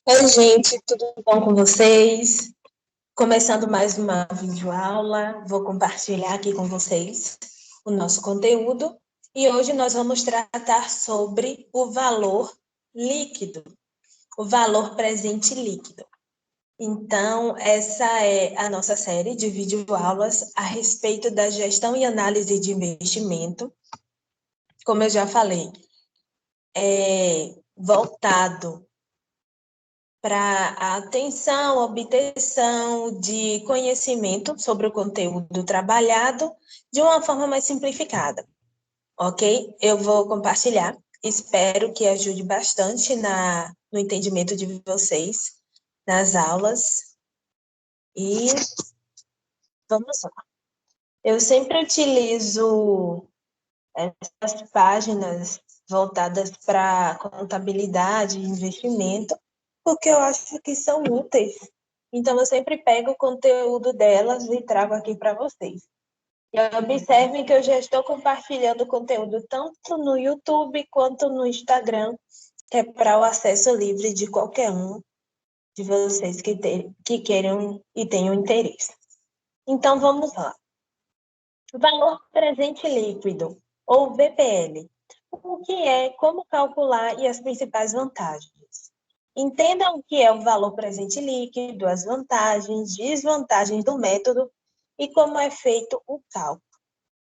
Oi, gente, tudo bom com vocês? Começando mais uma videoaula, vou compartilhar aqui com vocês o nosso conteúdo e hoje nós vamos tratar sobre o valor líquido, o valor presente líquido. Então, essa é a nossa série de videoaulas a respeito da gestão e análise de investimento. Como eu já falei, é voltado para a atenção, obtenção de conhecimento sobre o conteúdo trabalhado de uma forma mais simplificada, ok? Eu vou compartilhar, espero que ajude bastante no entendimento de vocês nas aulas e vamos lá. Eu sempre utilizo essas páginas voltadas para contabilidade e investimento, porque eu acho que são úteis. Então, eu sempre pego o conteúdo delas e trago aqui para vocês. E observem que eu já estou compartilhando conteúdo tanto no YouTube quanto no Instagram, que é para o acesso livre de qualquer um de vocês que queiram e tenham interesse. Então, vamos lá. Valor presente líquido, ou VPL. O que é, como calcular e as principais vantagens. Entendam o que é o valor presente líquido, as vantagens, desvantagens do método e como é feito o cálculo.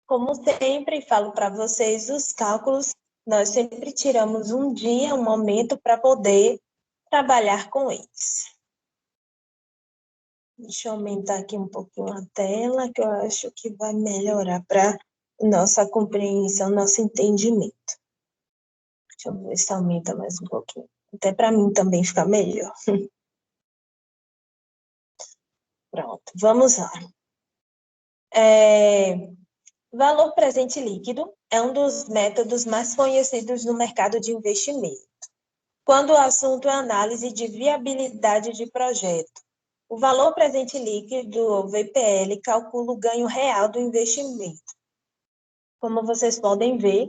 Como sempre falo para vocês, os cálculos, nós sempre tiramos um dia, um momento para poder trabalhar com eles. Deixa eu aumentar aqui um pouquinho a tela, que eu acho que vai melhorar para nossa compreensão, nosso entendimento. Deixa eu ver se aumenta mais um pouquinho. Até para mim também ficar melhor. Pronto, vamos lá. Valor presente líquido é um dos métodos mais conhecidos no mercado de investimento, quando o assunto é análise de viabilidade de projeto. O valor presente líquido, ou VPL, calcula o ganho real do investimento. Como vocês podem ver,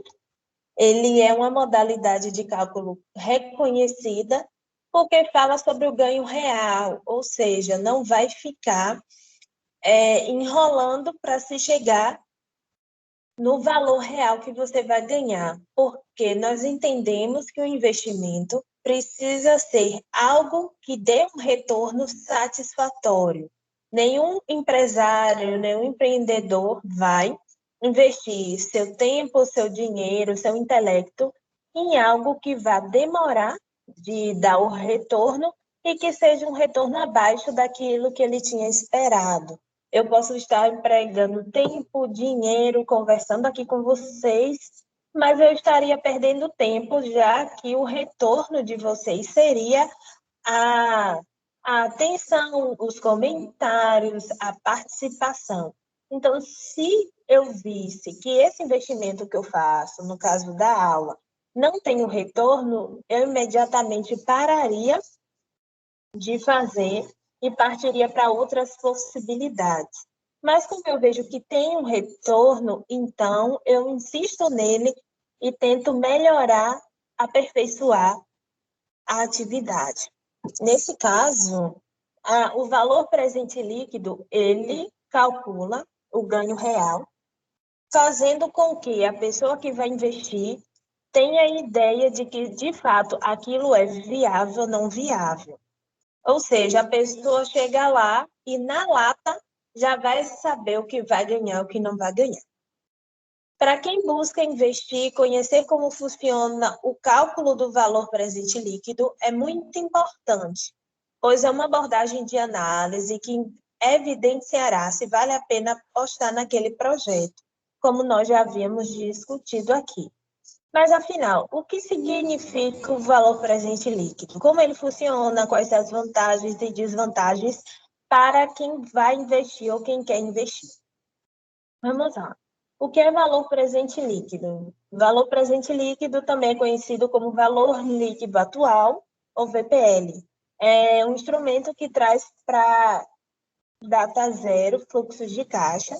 ele é uma modalidade de cálculo reconhecida porque fala sobre o ganho real, ou seja, não vai ficar enrolando para se chegar no valor real que você vai ganhar, porque nós entendemos que o investimento precisa ser algo que dê um retorno satisfatório. Nenhum empresário, nenhum empreendedor vai investir seu tempo, seu dinheiro, seu intelecto em algo que vá demorar de dar o retorno e que seja um retorno abaixo daquilo que ele tinha esperado. Eu posso estar empregando tempo, dinheiro, conversando aqui com vocês, mas eu estaria perdendo tempo, já que o retorno de vocês seria a, a atenção, os comentários, a participação. Então, se eu visse que esse investimento que eu faço, no caso da aula, não tem o retorno, eu imediatamente pararia de fazer e partiria para outras possibilidades. Mas como eu vejo que tem um retorno, então eu insisto nele e tento melhorar, aperfeiçoar a atividade. Nesse caso, o valor presente líquido, ele calcula o ganho real, fazendo com que a pessoa que vai investir tenha a ideia de que, de fato, aquilo é viável ou não viável. Ou seja, a pessoa chega lá e na lata já vai saber o que vai ganhar, o que não vai ganhar. Para quem busca investir, conhecer como funciona o cálculo do valor presente líquido é muito importante, pois é uma abordagem de análise que evidenciará se vale a pena apostar naquele projeto, como nós já havíamos discutido aqui. Mas, afinal, o que significa o valor presente líquido? Como ele funciona? Quais são as vantagens e desvantagens para quem vai investir ou quem quer investir? Vamos lá. O que é valor presente líquido? Valor presente líquido também é conhecido como valor líquido atual, ou VPL. É um instrumento que traz para data zero fluxos de caixa,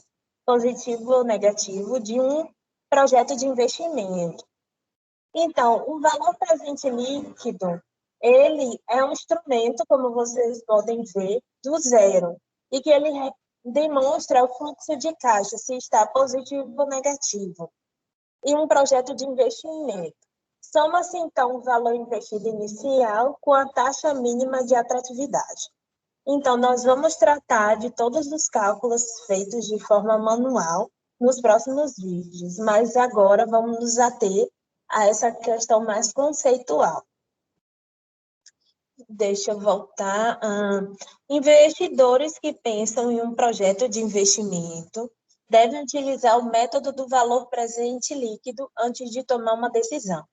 positivo ou negativo, de um projeto de investimento. Então, o valor presente líquido, ele é um instrumento, como vocês podem ver, do zero, e que ele demonstra o fluxo de caixa, se está positivo ou negativo, e um projeto de investimento. Soma-se, então, o valor investido inicial com a taxa mínima de atratividade. Então, nós vamos tratar de todos os cálculos feitos de forma manual nos próximos vídeos, mas agora vamos nos ater a essa questão mais conceitual. Deixa eu voltar. Investidores que pensam em um projeto de investimento devem utilizar o método do valor presente líquido antes de tomar uma decisão.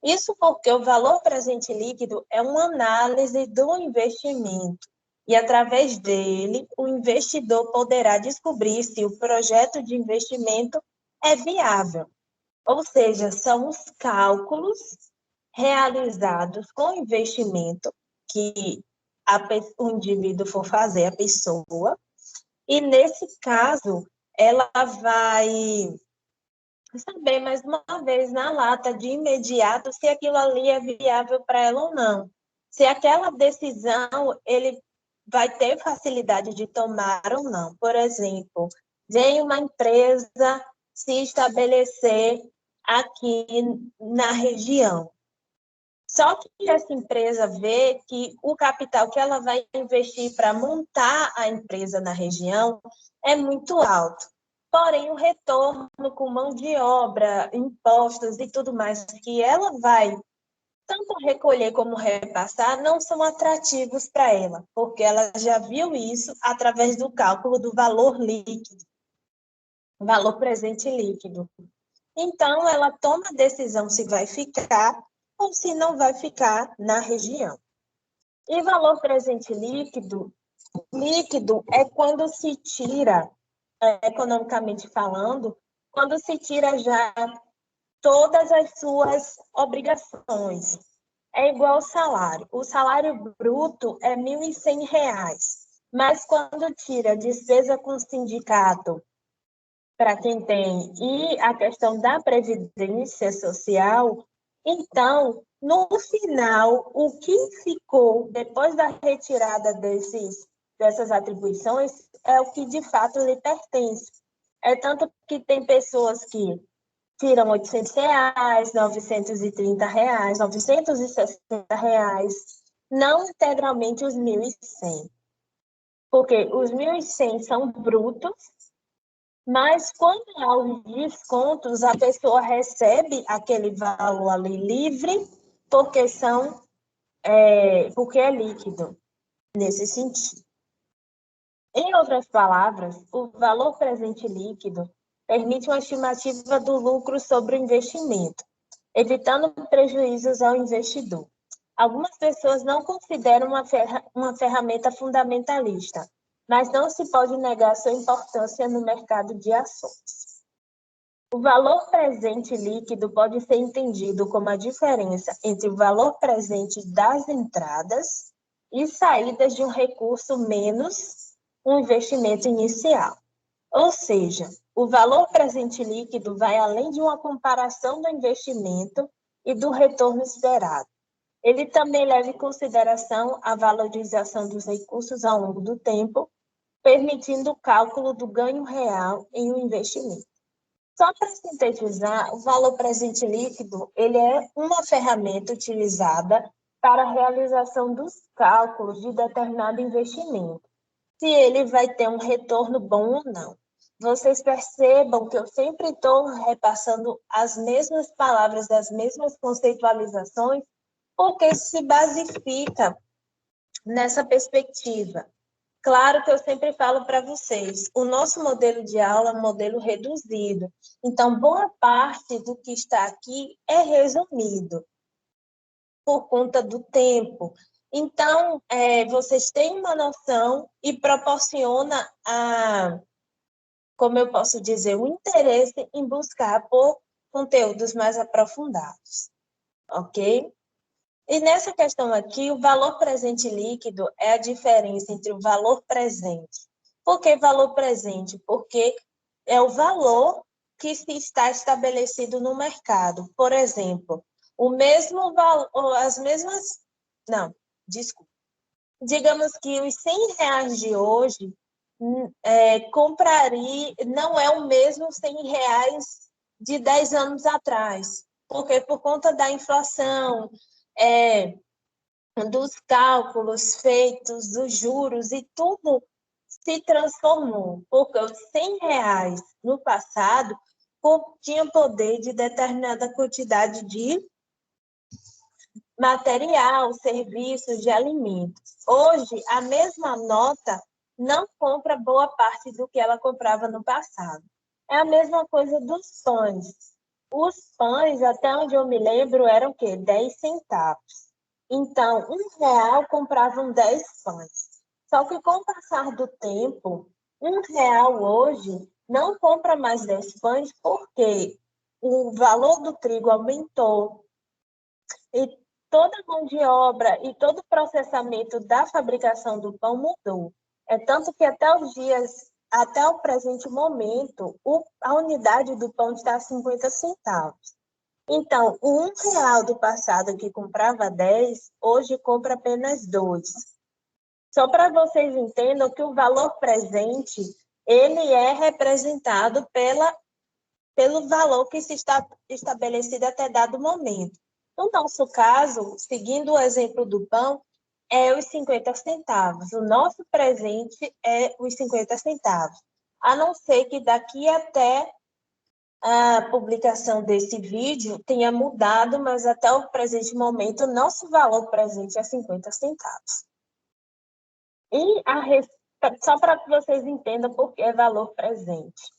Isso porque o valor presente líquido é uma análise do investimento e, através dele, o investidor poderá descobrir se o projeto de investimento é viável. Ou seja, são os cálculos realizados com investimento que o indivíduo for fazer, a pessoa, e, nesse caso, ela vai saber, mais uma vez, na lata, de imediato, se aquilo ali é viável para ela ou não. Se aquela decisão ele vai ter facilidade de tomar ou não. Por exemplo, vem uma empresa se estabelecer aqui na região. Só que essa empresa vê que o capital que ela vai investir para montar a empresa na região é muito alto. Porém, o retorno com mão de obra, impostos e tudo mais que ela vai tanto recolher como repassar não são atrativos para ela, porque ela já viu isso através do cálculo do valor líquido, valor presente líquido. Então, ela toma a decisão se vai ficar ou se não vai ficar na região. E valor presente líquido é quando se tira, economicamente falando, quando se tira já todas as suas obrigações. É igual ao salário. O salário bruto é R$ 1.100, mas quando tira a despesa com o sindicato, para quem tem, e a questão da previdência social, então, no final, o que ficou depois da retirada dessas atribuições é o que de fato lhe pertence. É tanto que tem pessoas que tiram R$ 800, R$ 930, R$ 960, não integralmente os 1.100, porque os 1.100 são brutos, mas quando há os descontos, a pessoa recebe aquele valor ali livre, porque porque é líquido, nesse sentido. Em outras palavras, o valor presente líquido permite uma estimativa do lucro sobre o investimento, evitando prejuízos ao investidor. Algumas pessoas não consideram uma ferramenta fundamentalista, mas não se pode negar sua importância no mercado de ações. O valor presente líquido pode ser entendido como a diferença entre o valor presente das entradas e saídas de um recurso menos um investimento inicial. Ou seja, o valor presente líquido vai além de uma comparação do investimento e do retorno esperado. Ele também leva em consideração a valorização dos recursos ao longo do tempo, permitindo o cálculo do ganho real em um investimento. Só para sintetizar, o valor presente líquido ele é uma ferramenta utilizada para a realização dos cálculos de determinado investimento, se ele vai ter um retorno bom ou não. Vocês percebam que eu sempre estou repassando as mesmas palavras, as mesmas conceitualizações, porque se basifica nessa perspectiva. Claro que eu sempre falo para vocês, o nosso modelo de aula é um modelo reduzido, então boa parte do que está aqui é resumido por conta do tempo. Então, vocês têm uma noção e proporciona como eu posso dizer, o interesse em buscar por conteúdos mais aprofundados, ok? E nessa questão aqui, o valor presente líquido é a diferença entre o valor presente. Por que valor presente? Porque é o valor que está estabelecido no mercado. Por exemplo, as mesmas Não, desculpa. Digamos que os R$ 100 de hoje compraria, não é o mesmo R$ 100 de 10 anos atrás, porque por conta da inflação, dos cálculos feitos, dos juros e tudo se transformou, porque os R$ 100 no passado tinham poder de determinada quantidade de material, serviços, de alimentos. Hoje, a mesma nota não compra boa parte do que ela comprava no passado. É a mesma coisa dos pães. Os pães, até onde eu me lembro, eram o quê? 10 centavos. Então, R$ 1 compravam 10 pães. Só que com o passar do tempo, R$ 1 hoje não compra mais 10 pães porque o valor do trigo aumentou e toda a mão de obra e todo o processamento da fabricação do pão mudou. É tanto que até o presente momento, a unidade do pão está a 50 centavos. Então, o R$ 1 do passado que comprava 10, hoje compra apenas 2. Só para vocês entendam que o valor presente, ele é representado pelo valor que se está estabelecido até dado momento. No nosso caso, seguindo o exemplo do pão, é os 50 centavos. O nosso presente é os 50 centavos. A não ser que daqui até a publicação desse vídeo tenha mudado, mas até o presente momento, o nosso valor presente é 50 centavos. E só para que vocês entendam por que é valor presente.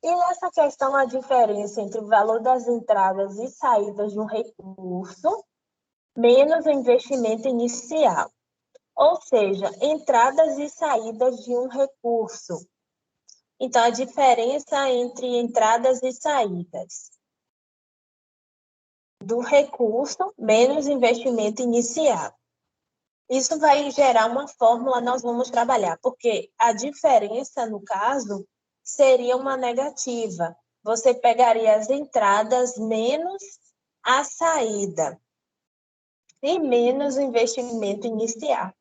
E nessa questão, a diferença entre o valor das entradas e saídas de um recurso menos o investimento inicial. Ou seja, entradas e saídas de um recurso. Então, a diferença entre entradas e saídas do recurso menos investimento inicial. Isso vai gerar uma fórmula, nós vamos trabalhar, porque a diferença, no caso, seria uma negativa. Você pegaria as entradas menos a saída e menos o investimento inicial.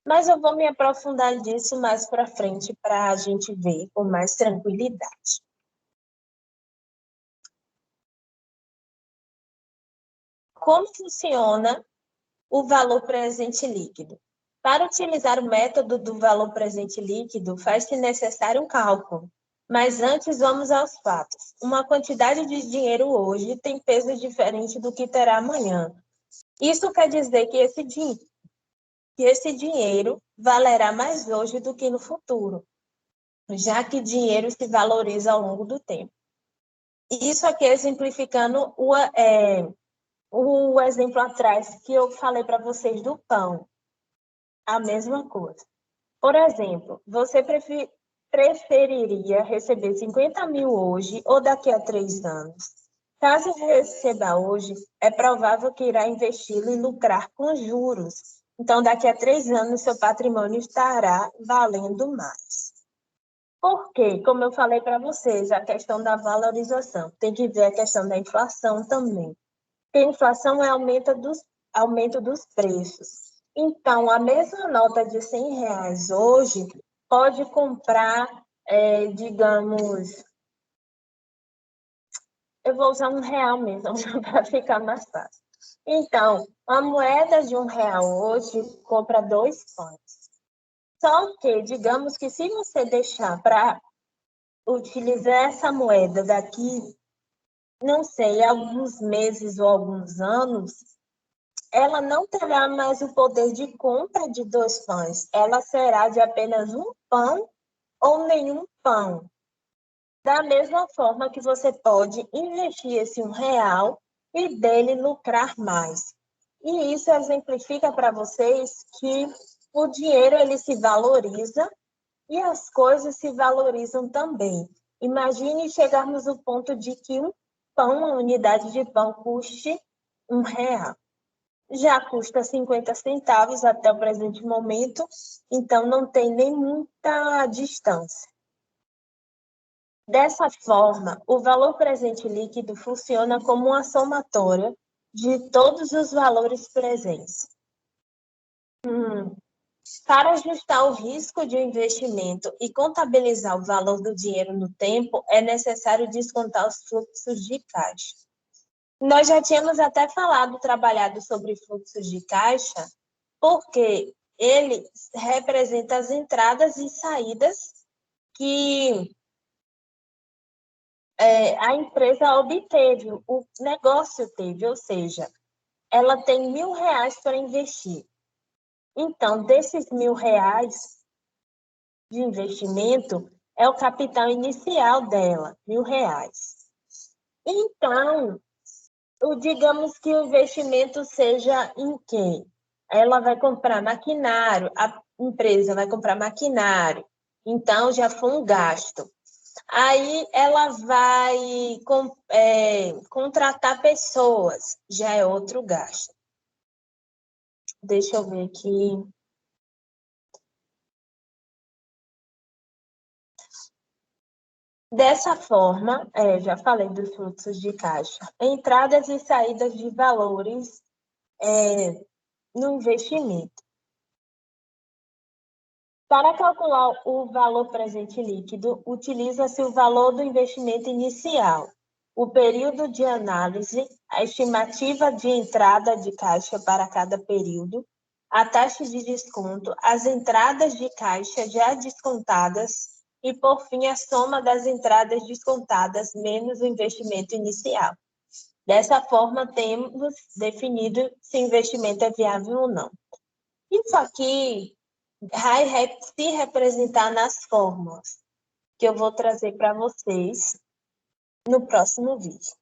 Mas eu vou me aprofundar nisso mais para frente para a gente ver com mais tranquilidade. Como funciona o valor presente líquido? Para utilizar o método do valor presente líquido, faz-se necessário um cálculo. Mas antes, vamos aos fatos. Uma quantidade de dinheiro hoje tem peso diferente do que terá amanhã. Isso quer dizer que esse dinheiro valerá mais hoje do que no futuro, já que dinheiro se valoriza ao longo do tempo. Isso aqui exemplificando o exemplo atrás que eu falei para vocês do pão. A mesma coisa. Por exemplo, você preferiria receber 50 mil hoje ou daqui a 3 anos? Caso receba hoje, é provável que irá investi-lo e lucrar com juros. Então, daqui a 3 anos, seu patrimônio estará valendo mais. Por quê? Como eu falei para vocês, a questão da valorização. Tem que ver a questão da inflação também. Porque a inflação é aumento dos preços. Então, a mesma nota de R$ 100 hoje pode comprar, digamos, eu vou usar R$ 1 mesmo, para ficar mais fácil. Então, a moeda de R$ 1 hoje compra 2 pães. Só que, digamos que se você deixar para utilizar essa moeda daqui, não sei, alguns meses ou alguns anos, ela não terá mais o poder de compra de 2 pães. Ela será de apenas um pão ou nenhum pão. Da mesma forma que você pode investir esse R$ 1 e dele lucrar mais. E isso exemplifica para vocês que o dinheiro ele se valoriza e as coisas se valorizam também. Imagine chegarmos ao ponto de que um pão, uma unidade de pão, custe R$ 1. Já custa 50 centavos até o presente momento, então não tem nem muita distância. Dessa forma, o valor presente líquido funciona como uma somatória de todos os valores presentes. Hum. Para ajustar o risco de um investimento e contabilizar o valor do dinheiro no tempo, é necessário descontar os fluxos de caixa. Nós já tínhamos até trabalhado sobre fluxos de caixa, porque ele representa as entradas e saídas que a empresa obteve, o negócio teve, ou seja, ela tem R$ 1.000 para investir. Então, desses R$ 1.000 de investimento, é o capital inicial dela, R$ 1.000. Então, digamos que o investimento seja em quê? Ela vai comprar maquinário, a empresa vai comprar maquinário, então já foi um gasto. Aí ela vai contratar pessoas, já é outro gasto. Deixa eu ver aqui. Dessa forma, já falei dos fluxos de caixa, entradas e saídas de valores no investimento. Para calcular o valor presente líquido, utiliza-se o valor do investimento inicial, o período de análise, a estimativa de entrada de caixa para cada período, a taxa de desconto, as entradas de caixa já descontadas e, por fim, a soma das entradas descontadas menos o investimento inicial. Dessa forma, temos definido se o investimento é viável ou não. Isso aqui vai se representar nas fórmulas que eu vou trazer para vocês no próximo vídeo.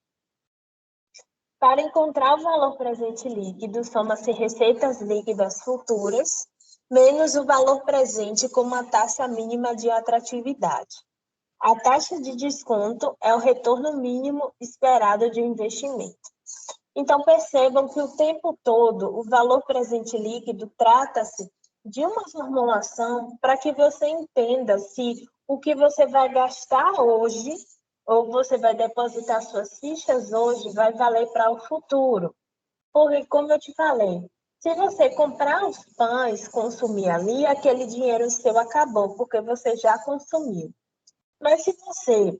Para encontrar o valor presente líquido, soma-se receitas líquidas futuras menos o valor presente com uma taxa mínima de atratividade. A taxa de desconto é o retorno mínimo esperado de um investimento. Então, percebam que o tempo todo o valor presente líquido trata-se de uma formulação para que você entenda se o que você vai gastar hoje ou você vai depositar suas fichas hoje vai valer para o futuro. Porque, como eu te falei, se você comprar os pães, consumir ali, aquele dinheiro seu acabou, porque você já consumiu. Mas se você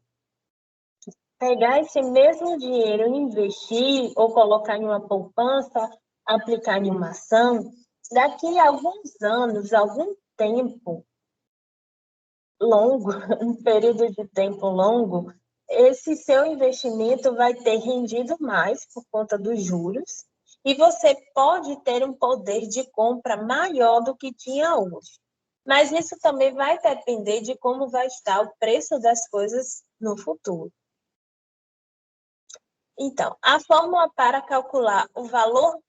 pegar esse mesmo dinheiro e investir ou colocar em uma poupança, aplicar em uma ação, daqui a alguns anos, algum tempo longo, um período de tempo longo, esse seu investimento vai ter rendido mais por conta dos juros e você pode ter um poder de compra maior do que tinha hoje. Mas isso também vai depender de como vai estar o preço das coisas no futuro. Então, a fórmula para calcular o valor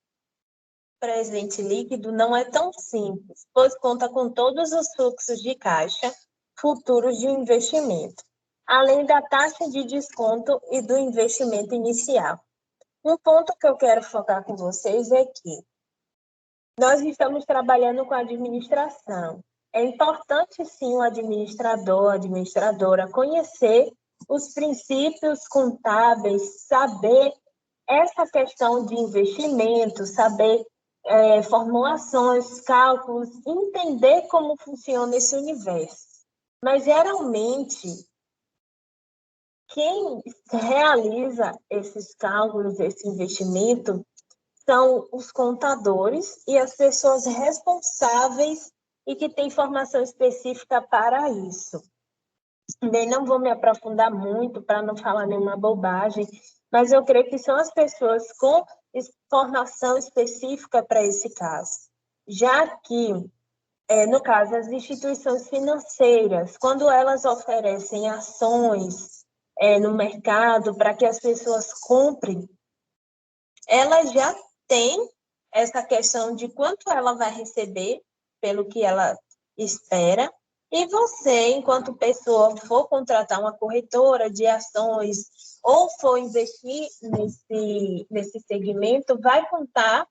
presente líquido não é tão simples, pois conta com todos os fluxos de caixa futuros de um investimento, além da taxa de desconto e do investimento inicial. Um ponto que eu quero focar com vocês é que nós estamos trabalhando com a administração. É importante, sim, o administrador, a administradora, conhecer os princípios contábeis, saber essa questão de investimento, saber formulações, cálculos, entender como funciona esse universo. Mas, geralmente, quem realiza esses cálculos, esse investimento, são os contadores e as pessoas responsáveis e que têm formação específica para isso. Bem, não vou me aprofundar muito para não falar nenhuma bobagem, mas eu creio que são as pessoas com formação específica para esse caso. Já que, no caso, as instituições financeiras, quando elas oferecem ações no mercado para que as pessoas comprem, elas já têm essa questão de quanto ela vai receber pelo que ela espera. E você, enquanto pessoa, for contratar uma corretora de ações ou for investir nesse segmento, vai contar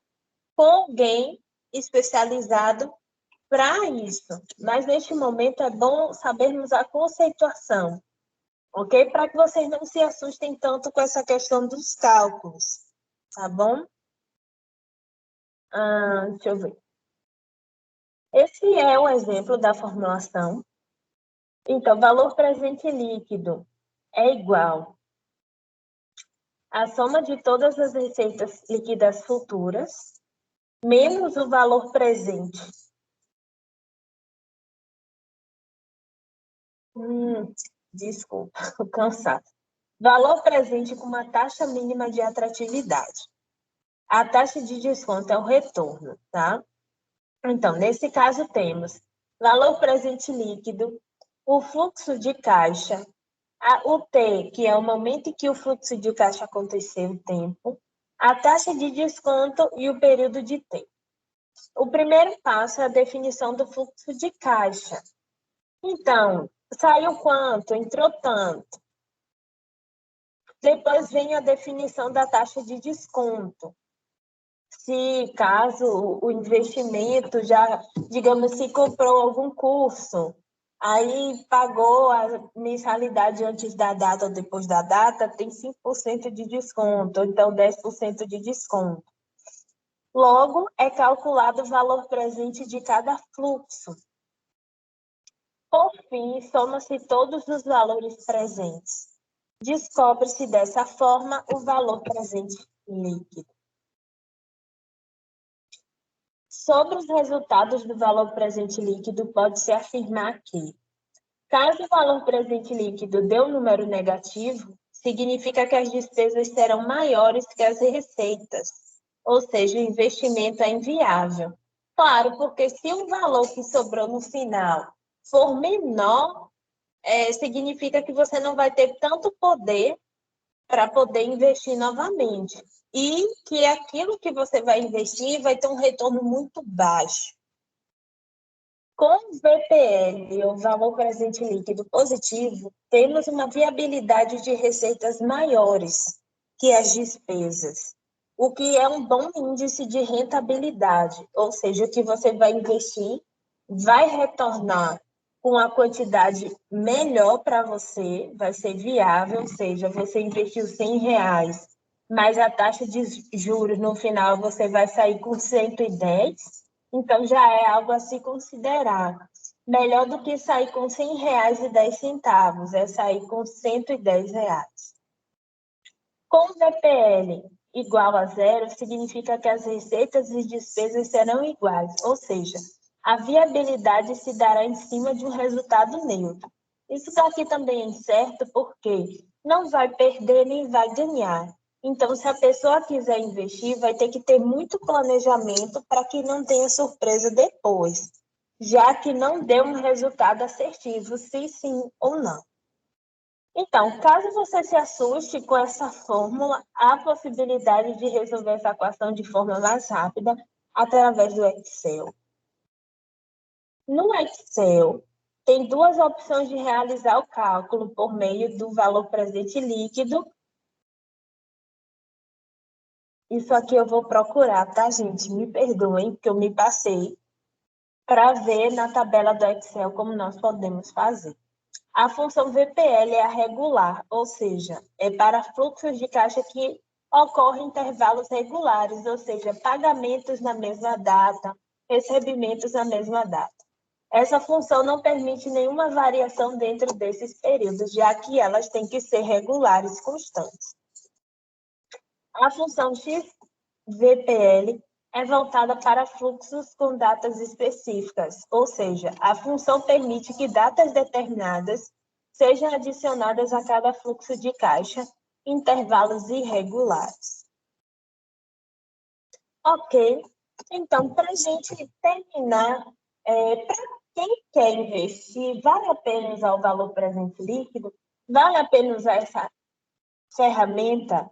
com alguém especializado para isso. Mas, neste momento, é bom sabermos a conceituação, ok? Para que vocês não se assustem tanto com essa questão dos cálculos, tá bom? Deixa eu ver. Esse é um exemplo da formulação. Então, valor presente líquido é igual à soma de todas as receitas líquidas futuras, menos o valor presente. Desculpa, estou cansada. Valor presente com uma taxa mínima de atratividade. A taxa de desconto é o retorno, tá? Então, nesse caso, temos valor presente líquido, o fluxo de caixa, o T, que é o momento em que o fluxo de caixa aconteceu, o tempo, a taxa de desconto e o período de tempo. O primeiro passo é a definição do fluxo de caixa. Então, saiu quanto? Entrou tanto. Depois vem a definição da taxa de desconto. Se caso o investimento já, digamos, se comprou algum curso, aí pagou a mensalidade antes da data ou depois da data, tem 5% de desconto, ou então 10% de desconto. Logo, é calculado o valor presente de cada fluxo. Por fim, soma-se todos os valores presentes. Descobre-se dessa forma o valor presente líquido. Sobre os resultados do valor presente líquido, pode-se afirmar que, caso o valor presente líquido dê um número negativo, significa que as despesas serão maiores que as receitas, ou seja, o investimento é inviável. Claro, porque se o valor que sobrou no final for menor, significa que você não vai ter tanto poder para poder investir novamente. E que aquilo que você vai investir vai ter um retorno muito baixo. Com o VPL, o valor presente líquido positivo, temos uma viabilidade de receitas maiores que as despesas, o que é um bom índice de rentabilidade, ou seja, o que você vai investir vai retornar com a quantidade melhor para você, vai ser viável, ou seja, você investiu R$ 100, mas a taxa de juros no final você vai sair com 110, então já é algo a se considerar. Melhor do que sair com R$ 100,10, é sair com R$ 110. Com o VPL igual a zero, significa que as receitas e despesas serão iguais, ou seja, a viabilidade se dará em cima de um resultado neutro. Isso daqui também é incerto porque não vai perder nem vai ganhar. Então, se a pessoa quiser investir, vai ter que ter muito planejamento para que não tenha surpresa depois, já que não deu um resultado assertivo, se sim ou não. Então, caso você se assuste com essa fórmula, há a possibilidade de resolver essa equação de forma mais rápida através do Excel. No Excel, tem duas opções de realizar o cálculo por meio do valor presente líquido. Isso aqui eu vou procurar, tá, gente? Me perdoem, porque eu me passei para ver na tabela do Excel como nós podemos fazer. A função VPL é a regular, ou seja, é para fluxos de caixa que ocorrem em intervalos regulares, ou seja, pagamentos na mesma data, recebimentos na mesma data. Essa função não permite nenhuma variação dentro desses períodos, já que elas têm que ser regulares, constantes. A função XVPL é voltada para fluxos com datas específicas, ou seja, a função permite que datas determinadas sejam adicionadas a cada fluxo de caixa em intervalos irregulares. Ok, então, para a gente terminar, para quem quer investir, vale a pena usar o valor presente líquido? Vale a pena usar essa ferramenta?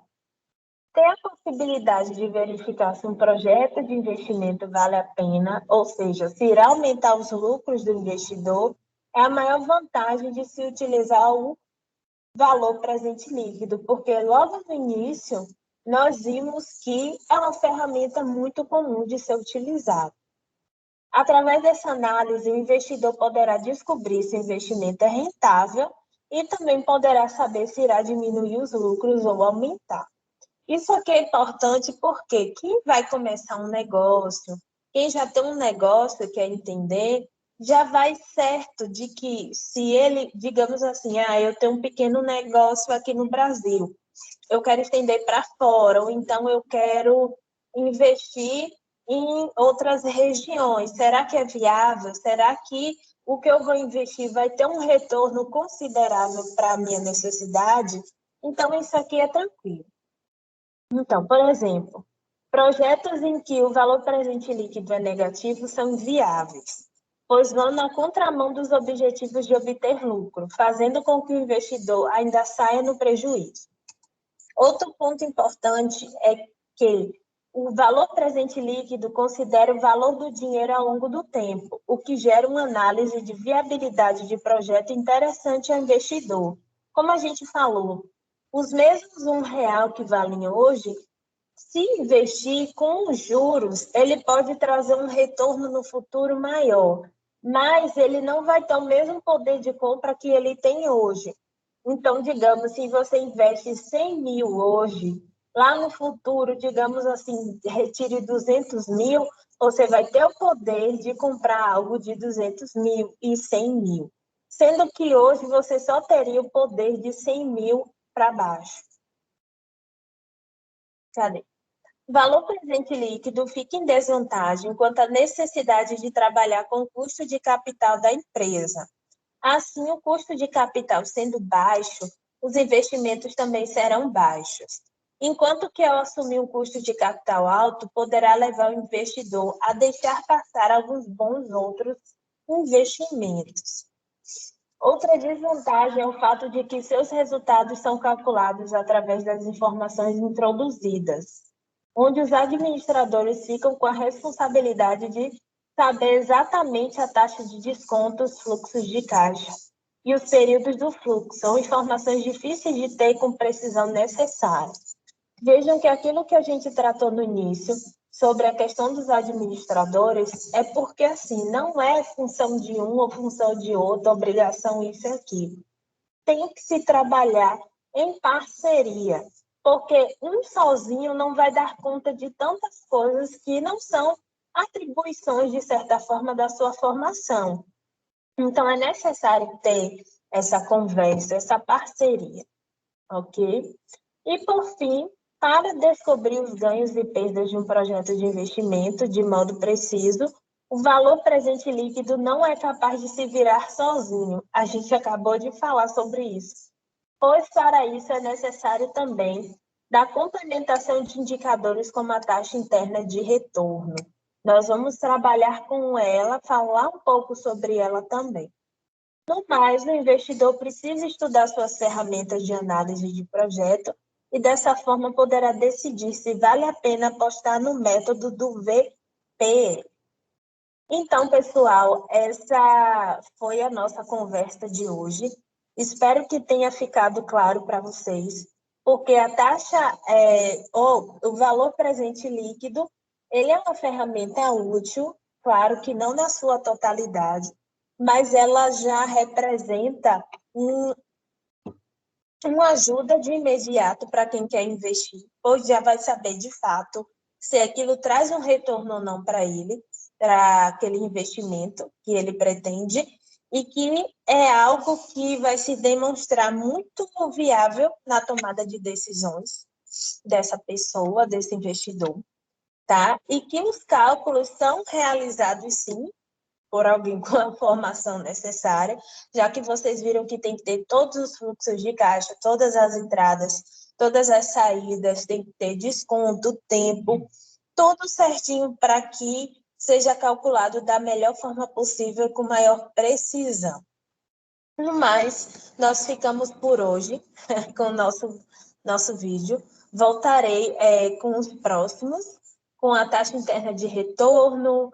Tem a possibilidade de verificar se um projeto de investimento vale a pena, ou seja, se irá aumentar os lucros do investidor, é a maior vantagem de se utilizar o valor presente líquido, porque logo no início nós vimos que é uma ferramenta muito comum de ser utilizada. Através dessa análise, o investidor poderá descobrir se o investimento é rentável e também poderá saber se irá diminuir os lucros ou aumentar. Isso aqui é importante porque quem vai começar um negócio, quem já tem um negócio, quer entender, já vai certo de que se ele, digamos assim, eu tenho um pequeno negócio aqui no Brasil, eu quero estender para fora, ou então eu quero investir em outras regiões. Será que é viável? Será que o que eu vou investir vai ter um retorno considerável para a minha necessidade? Então, isso aqui é tranquilo. Então, por exemplo, projetos em que o valor presente líquido é negativo são inviáveis, pois vão na contramão dos objetivos de obter lucro, fazendo com que o investidor ainda saia no prejuízo. Outro ponto importante é que o valor presente líquido considera o valor do dinheiro ao longo do tempo, o que gera uma análise de viabilidade de projeto interessante ao investidor. Como a gente falou, os mesmos R$ 1 que valem hoje, se investir com os juros, ele pode trazer um retorno no futuro maior, mas ele não vai ter o mesmo poder de compra que ele tem hoje. Então, digamos, se você investe 100 mil hoje, lá no futuro, digamos assim, retire 200 mil, você vai ter o poder de comprar algo de 200 mil e 100 mil. Sendo que hoje você só teria o poder de 100 mil para baixo. Cadê? O valor presente líquido fica em desvantagem quanto à necessidade de trabalhar com o custo de capital da empresa. Assim, o custo de capital sendo baixo, os investimentos também serão baixos. Enquanto que ao assumir um custo de capital alto, poderá levar o investidor a deixar passar alguns bons outros investimentos. Outra desvantagem é o fato de que seus resultados são calculados através das informações introduzidas, onde os administradores ficam com a responsabilidade de saber exatamente a taxa de desconto, os fluxos de caixa e os períodos do fluxo. São informações difíceis de ter com precisão necessária. Vejam que aquilo que a gente tratou no início, sobre a questão dos administradores, é porque, assim, não é função de um ou função de outro, obrigação isso e aquilo. Tem que se trabalhar em parceria, porque um sozinho não vai dar conta de tantas coisas que não são atribuições, de certa forma, da sua formação. Então, é necessário ter essa conversa, essa parceria, ok? E, por fim, para descobrir os ganhos e perdas de um projeto de investimento de modo preciso, o valor presente líquido não é capaz de se virar sozinho. A gente acabou de falar sobre isso. Pois, para isso, é necessário também da complementação de indicadores como a taxa interna de retorno. Nós vamos trabalhar com ela, falar um pouco sobre ela também. No mais, o investidor precisa estudar suas ferramentas de análise de projeto e, dessa forma, poderá decidir se vale a pena apostar no método do VPE. Então, pessoal, essa foi a nossa conversa de hoje. Espero que tenha ficado claro para vocês, porque a taxa, ou o valor presente líquido, ele é uma ferramenta útil, claro que não na sua totalidade, mas ela já representa uma ajuda de imediato para quem quer investir, pois já vai saber de fato se aquilo traz um retorno ou não para ele, para aquele investimento que ele pretende, e que é algo que vai se demonstrar muito viável na tomada de decisões dessa pessoa, desse investidor, tá? E que os cálculos são realizados, sim, por alguém com a formação necessária, já que vocês viram que tem que ter todos os fluxos de caixa, todas as entradas, todas as saídas, tem que ter desconto, tempo, tudo certinho para que seja calculado da melhor forma possível, com maior precisão. No mais, nós ficamos por hoje com o nosso vídeo. Voltarei com os próximos, com a taxa interna de retorno,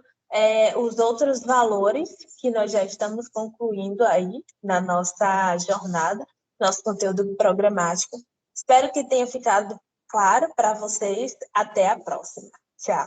os outros valores que nós já estamos concluindo aí na nossa jornada, nosso conteúdo programático. Espero que tenha ficado claro para vocês. Até a próxima. Tchau.